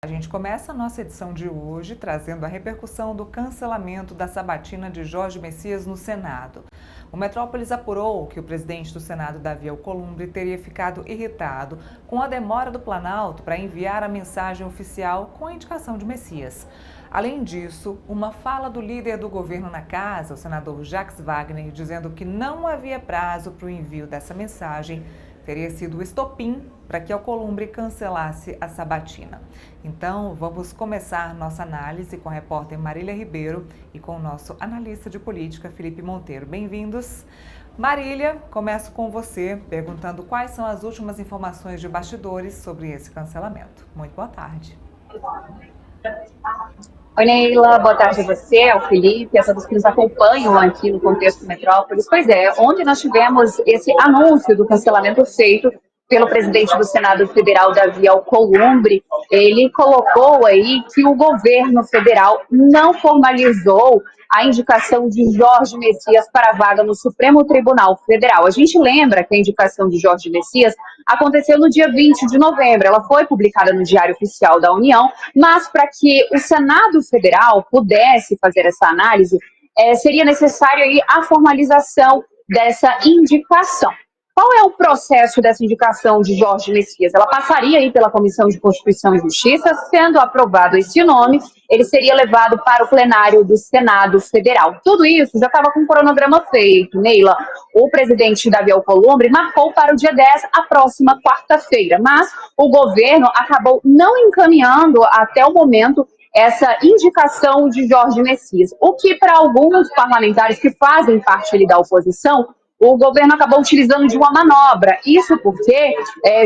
A gente começa a nossa edição de hoje trazendo a repercussão do cancelamento da sabatina de Jorge Messias no Senado. O Metrópolis apurou que o presidente do Senado, Davi Alcolumbre, teria ficado irritado com a demora do Planalto para enviar a mensagem oficial com a indicação de Messias. Além disso, uma fala do líder do governo na casa, o senador Jacques Wagner, dizendo que não havia prazo para o envio dessa mensagem, teria sido o estopim para que Alcolumbre cancelasse a sabatina. Então, vamos começar nossa análise com a repórter Marília Ribeiro e com o nosso analista de política, Felipe Monteiro. Bem-vindos. Marília, começo com você, perguntando quais são as últimas informações de bastidores sobre esse cancelamento. Muito boa tarde. Oi, Neila, boa tarde a você, ao Felipe, a todos que nos acompanham aqui no Contexto Metrópolis. Pois é, ontem nós tivemos esse anúncio do cancelamento feito pelo presidente do Senado Federal, Davi Alcolumbre. Ele colocou aí que o governo federal não formalizou a indicação de Jorge Messias para a vaga no Supremo Tribunal Federal. A gente lembra que a indicação de Jorge Messias aconteceu no dia 20 de novembro. Ela foi publicada no Diário Oficial da União, mas para que o Senado Federal pudesse fazer essa análise, seria necessário aí a formalização dessa indicação. Qual é o processo dessa indicação de Jorge Messias? Ela passaria aí pela Comissão de Constituição e Justiça, sendo aprovado esse nome, ele seria levado para o plenário do Senado Federal. Tudo isso já estava com o cronograma feito, Neila. O presidente Davi Alcolumbre marcou para o dia 10, a próxima quarta-feira, mas o governo acabou não encaminhando até o momento essa indicação de Jorge Messias, o que para alguns parlamentares que fazem parte ali da oposição, o governo acabou utilizando de uma manobra. Isso porque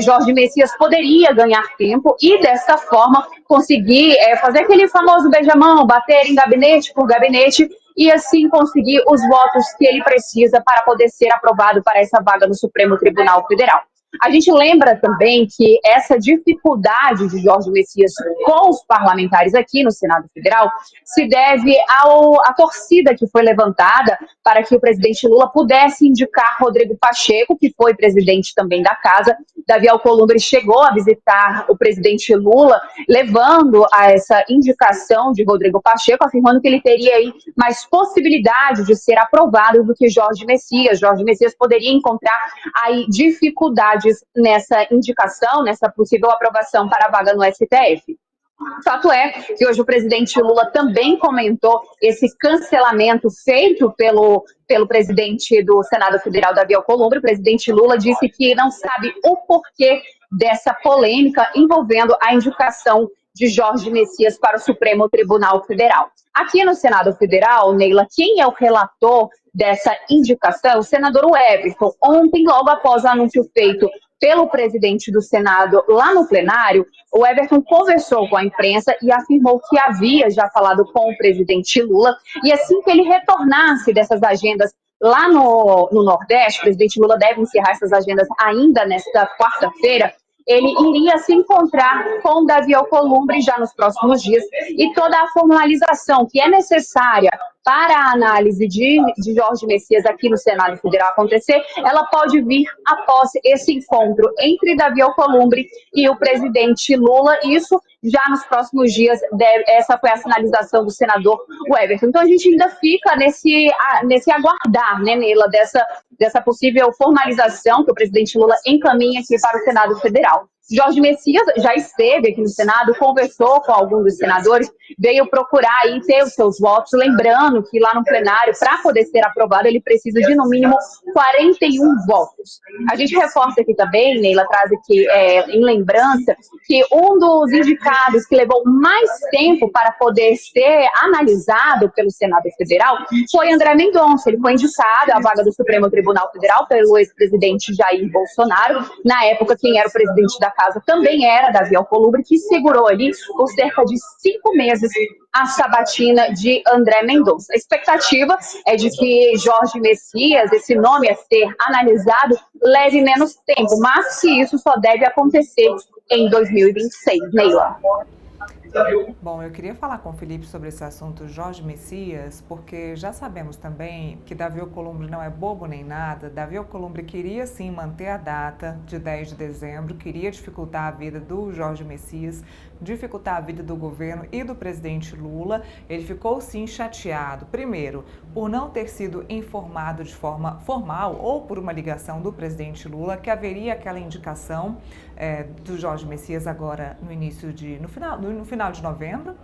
Jorge Messias poderia ganhar tempo e, dessa forma, conseguir fazer aquele famoso beijamão, bater em gabinete por gabinete e, assim, conseguir os votos que ele precisa para poder ser aprovado para essa vaga no Supremo Tribunal Federal. A gente lembra também que essa dificuldade de Jorge Messias com os parlamentares aqui no Senado Federal se deve à torcida que foi levantada para que o presidente Lula pudesse indicar Rodrigo Pacheco, que foi presidente também da casa. Davi Alcolumbre chegou a visitar o presidente Lula, levando a essa indicação de Rodrigo Pacheco, afirmando que ele teria aí mais possibilidade de ser aprovado do que Jorge Messias. Jorge Messias poderia encontrar aí dificuldades nessa indicação, nessa possível aprovação para a vaga no STF. Fato é que hoje o presidente Lula também comentou esse cancelamento feito pelo presidente do Senado Federal, Davi Alcolumbre. O presidente Lula disse que não sabe o porquê dessa polêmica envolvendo a indicação de Jorge Messias para o Supremo Tribunal Federal. Aqui no Senado Federal, Neila, quem é o relator dessa indicação? O senador Everton. Ontem, logo após o anúncio feito pelo presidente do Senado lá no plenário, o Everton conversou com a imprensa e afirmou que havia já falado com o presidente Lula e assim que ele retornasse dessas agendas lá no Nordeste, o presidente Lula deve encerrar essas agendas ainda nesta quarta-feira, ele iria se encontrar com Davi Alcolumbre já nos próximos dias e toda a formalização que é necessária para a análise de Jorge Messias aqui no Senado Federal acontecer, ela pode vir após esse encontro entre Davi Alcolumbre e o presidente Lula. Isso já nos próximos dias, essa foi a sinalização do senador Everton. Então a gente ainda fica nesse aguardar, né, Neila, dessa possível formalização que o presidente Lula encaminha aqui para o Senado Federal. Jorge Messias já esteve aqui no Senado, conversou com alguns dos senadores, veio procurar aí ter os seus votos, lembrando que lá no plenário, para poder ser aprovado, ele precisa de no mínimo 41 votos. A gente reforça aqui também, Neila, traz aqui em lembrança, que um dos indicados que levou mais tempo para poder ser analisado pelo Senado Federal foi André Mendonça. Ele foi indicado à vaga do Supremo Tribunal Federal pelo ex-presidente Jair Bolsonaro. Na época, quem era o presidente da casa também era Davi Alcolumbre, que segurou ali por cerca de 5 meses a sabatina de André Mendonça. A expectativa é de que Jorge Messias, esse nome a ser analisado, leve menos tempo, mas que isso só deve acontecer em 2026, Neila. Bom, eu queria falar com o Felipe sobre esse assunto Jorge Messias, porque já sabemos também que Davi Alcolumbre não é bobo nem nada. Davi Alcolumbre queria sim manter a data de 10 de dezembro, queria dificultar a vida do Jorge Messias, dificultar a vida do governo e do presidente Lula. Ele ficou sim chateado, primeiro, por não ter sido informado de forma formal ou por uma ligação do presidente Lula que haveria aquela indicação do Jorge Messias agora no final de novembro.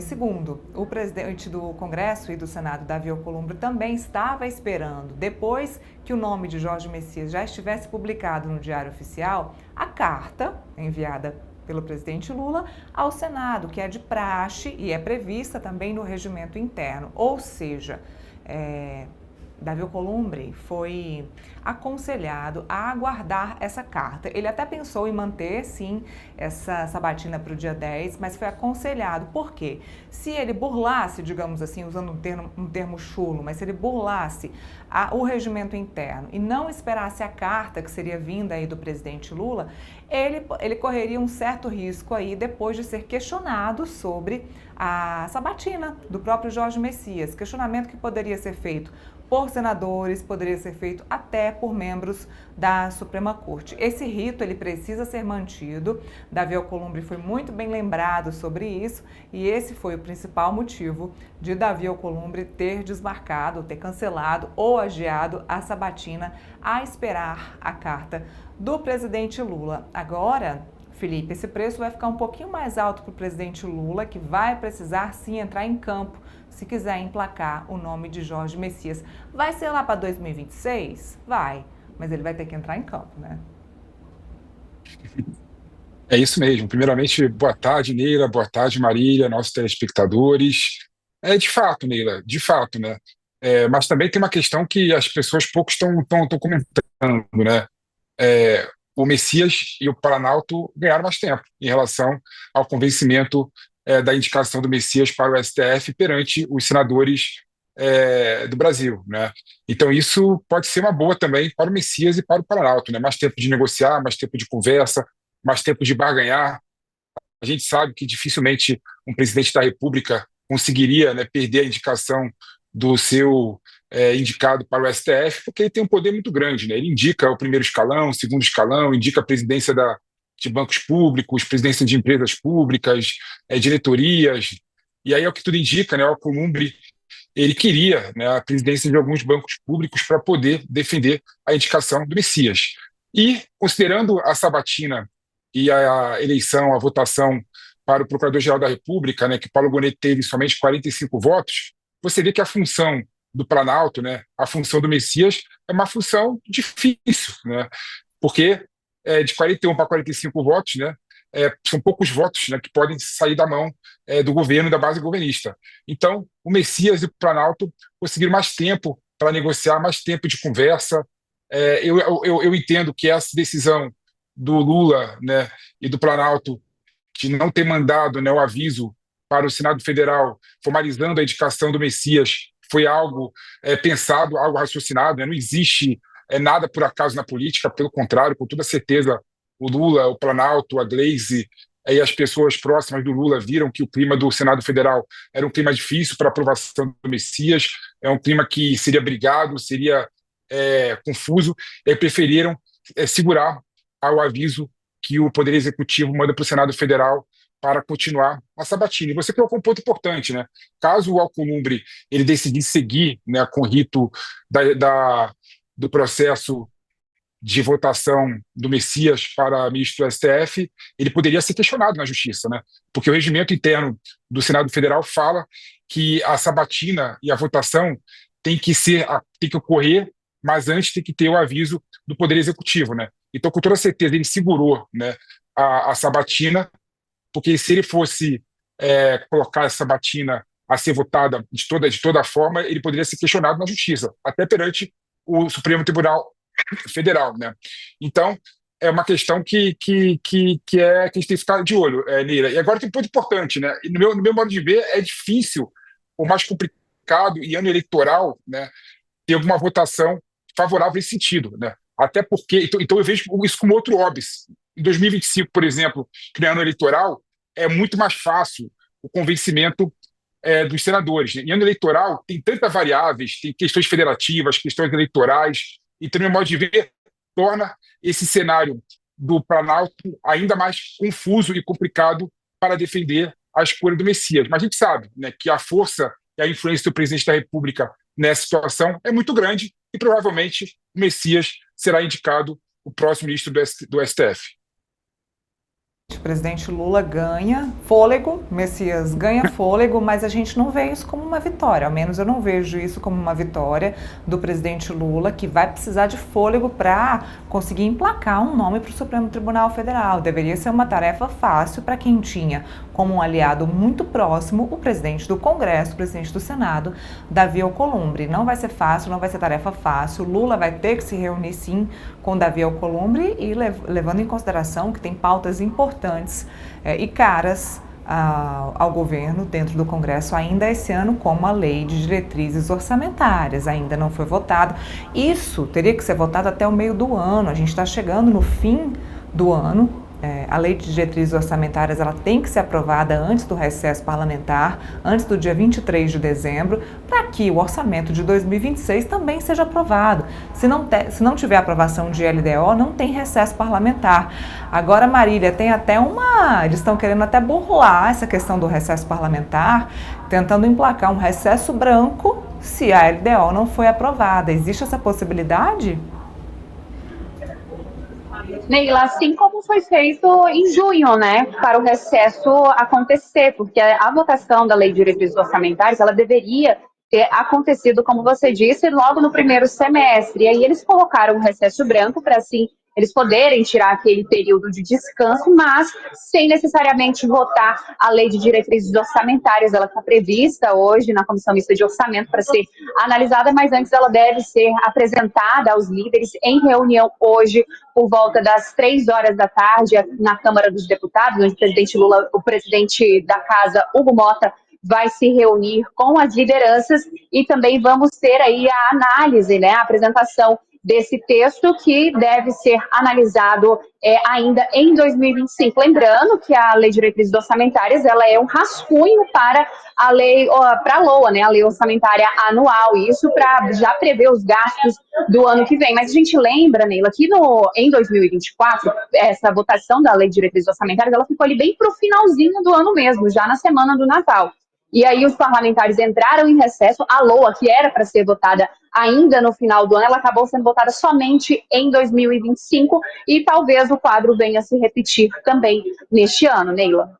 Segundo, o presidente do Congresso e do Senado, Davi Alcolumbre, também estava esperando, depois que o nome de Jorge Messias já estivesse publicado no Diário Oficial, a carta enviada pelo presidente Lula ao Senado, que é de praxe e é prevista também no regimento interno. Ou seja, Davi Alcolumbre foi aconselhado a aguardar essa carta. Ele até pensou em manter, sim, essa sabatina para o dia 10, mas foi aconselhado. Por quê? Se ele burlasse, digamos assim, usando um termo chulo, mas se ele burlasse o regimento interno e não esperasse a carta que seria vinda aí do presidente Lula, ele correria um certo risco aí depois de ser questionado sobre a sabatina do próprio Jorge Messias. Questionamento que poderia ser feito por senadores, poderia ser feito até por membros da Suprema Corte. Esse rito, ele precisa ser mantido. Davi Alcolumbre foi muito bem lembrado sobre isso e esse foi o principal motivo de Davi Alcolumbre ter desmarcado, ter cancelado ou adiado a sabatina a esperar a carta do presidente Lula. Agora, Felipe, esse preço vai ficar um pouquinho mais alto para o presidente Lula, que vai precisar sim entrar em campo se quiser emplacar o nome de Jorge Messias. Vai ser lá para 2026? Vai, mas ele vai ter que entrar em campo, né? É isso mesmo. Primeiramente, boa tarde, Neila, boa tarde, Marília, nossos telespectadores. De fato, Neila, de fato, né? Mas também tem uma questão que as pessoas pouco estão comentando, né? O Messias e o Planalto ganharam mais tempo em relação ao convencimento da indicação do Messias para o STF perante os senadores do Brasil, né? Então isso pode ser uma boa também para o Messias e para o Planalto, né? Mais tempo de negociar, mais tempo de conversa, mais tempo de barganhar. A gente sabe que dificilmente um presidente da República conseguiria, né, perder a indicação do seu indicado para o STF, porque ele tem um poder muito grande, né? Ele indica o primeiro escalão, o segundo escalão, indica a presidência de bancos públicos, presidência de empresas públicas, diretorias, e aí é o que tudo indica, né? O Alcolumbre, ele queria, né, a presidência de alguns bancos públicos para poder defender a indicação do Messias. E, considerando a sabatina e a eleição, a votação para o Procurador-Geral da República, né, que Paulo Gonet teve somente 45 votos, você vê que a função do Planalto, né, a função do Messias, é uma função difícil, né, porque de 41 para 45 votos, né, são poucos votos, né, que podem sair da mão do governo e da base governista. Então, o Messias e o Planalto conseguiram mais tempo para negociar, mais tempo de conversa. Eu entendo que essa decisão do Lula, né, e do Planalto de não ter mandado, né, o aviso para o Senado Federal formalizando a indicação do Messias foi algo pensado, algo raciocinado, né? Não existe nada por acaso na política, pelo contrário, com toda certeza o Lula, o Planalto, a Gleisi e as pessoas próximas do Lula viram que o clima do Senado Federal era um clima difícil para a aprovação do Messias, é um clima que seria brigado, seria confuso, e aí preferiram segurar ao aviso que o Poder Executivo manda para o Senado Federal para continuar a sabatina. E você colocou um ponto importante, né? Caso o Alcolumbre ele decidisse seguir, né, com o rito do processo de votação do Messias para ministro do STF, ele poderia ser questionado na Justiça, né? Porque o regimento interno do Senado Federal fala que a sabatina e a votação tem que ocorrer, mas antes tem que ter o aviso do Poder Executivo, né? Então, com toda certeza, ele segurou, né, a sabatina, porque se ele fosse colocar essa sabatina a ser votada de toda forma, ele poderia ser questionado na Justiça, até perante o Supremo Tribunal Federal, né? Então, é uma questão que a gente tem que ficar de olho, Neira. E agora tem um ponto importante, né? E no meu modo de ver, é difícil, ou mais complicado, e ano eleitoral, né, ter alguma votação favorável nesse sentido, né? Até porque, então eu vejo isso como outro óbice. Em 2025, por exemplo, que é ano eleitoral, é muito mais fácil o convencimento dos senadores. Em ano eleitoral, tem tantas variáveis, tem questões federativas, questões eleitorais, e também, modo de ver, torna esse cenário do Planalto ainda mais confuso e complicado para defender a escolha do Messias. Mas a gente sabe, né, que a força e a influência do presidente da República nessa situação é muito grande e provavelmente o Messias será indicado o próximo ministro do STF. O presidente Lula ganha fôlego, Messias ganha fôlego, mas a gente não vê isso como uma vitória. Ao menos eu não vejo isso como uma vitória do presidente Lula, que vai precisar de fôlego para conseguir emplacar um nome para o Supremo Tribunal Federal. Deveria ser uma tarefa fácil para quem tinha como um aliado muito próximo o presidente do Congresso, o presidente do Senado, Davi Alcolumbre. Não vai ser fácil, não vai ser tarefa fácil. Lula vai ter que se reunir sim com Davi Alcolumbre e levando em consideração que tem pautas importantes e caras ao governo dentro do Congresso ainda esse ano, como a Lei de Diretrizes Orçamentárias. Ainda não foi votado. Isso teria que ser votado até o meio do ano. A gente está chegando no fim do ano. A Lei de Diretrizes Orçamentárias ela tem que ser aprovada antes do recesso parlamentar, antes do dia 23 de dezembro, para que o orçamento de 2026 também seja aprovado. Se não tiver aprovação de LDO, não tem recesso parlamentar. Agora, Marília, tem até eles estão querendo até burlar essa questão do recesso parlamentar, tentando emplacar um recesso branco se a LDO não foi aprovada. Existe essa possibilidade? Neila, assim como foi feito em junho, né, para o recesso acontecer, porque a votação da Lei de Diretrizes Orçamentárias, ela deveria ter acontecido, como você disse, logo no primeiro semestre. E aí eles colocaram um recesso branco para, assim, eles poderem tirar aquele período de descanso, mas sem necessariamente votar a Lei de Diretrizes Orçamentárias. Ela está prevista hoje na Comissão Mista de Orçamento para ser analisada, mas antes ela deve ser apresentada aos líderes em reunião hoje, por volta das 3 horas da tarde, na Câmara dos Deputados, onde o presidente Lula, o presidente da Casa, Hugo Mota, vai se reunir com as lideranças e também vamos ter aí a análise, né, a apresentação desse texto que deve ser analisado ainda em 2025. Lembrando que a Lei de Diretrizes Orçamentárias ela é um rascunho para a lei, para a LOA, né, a Lei Orçamentária Anual, isso para já prever os gastos do ano que vem. Mas a gente lembra, Neila, que em 2024, essa votação da Lei de Diretrizes Orçamentárias ela ficou ali bem para o finalzinho do ano mesmo, já na semana do Natal. E aí os parlamentares entraram em recesso, a LOA, que era para ser votada ainda no final do ano, ela acabou sendo votada somente em 2025 e talvez o quadro venha a se repetir também neste ano, Neila.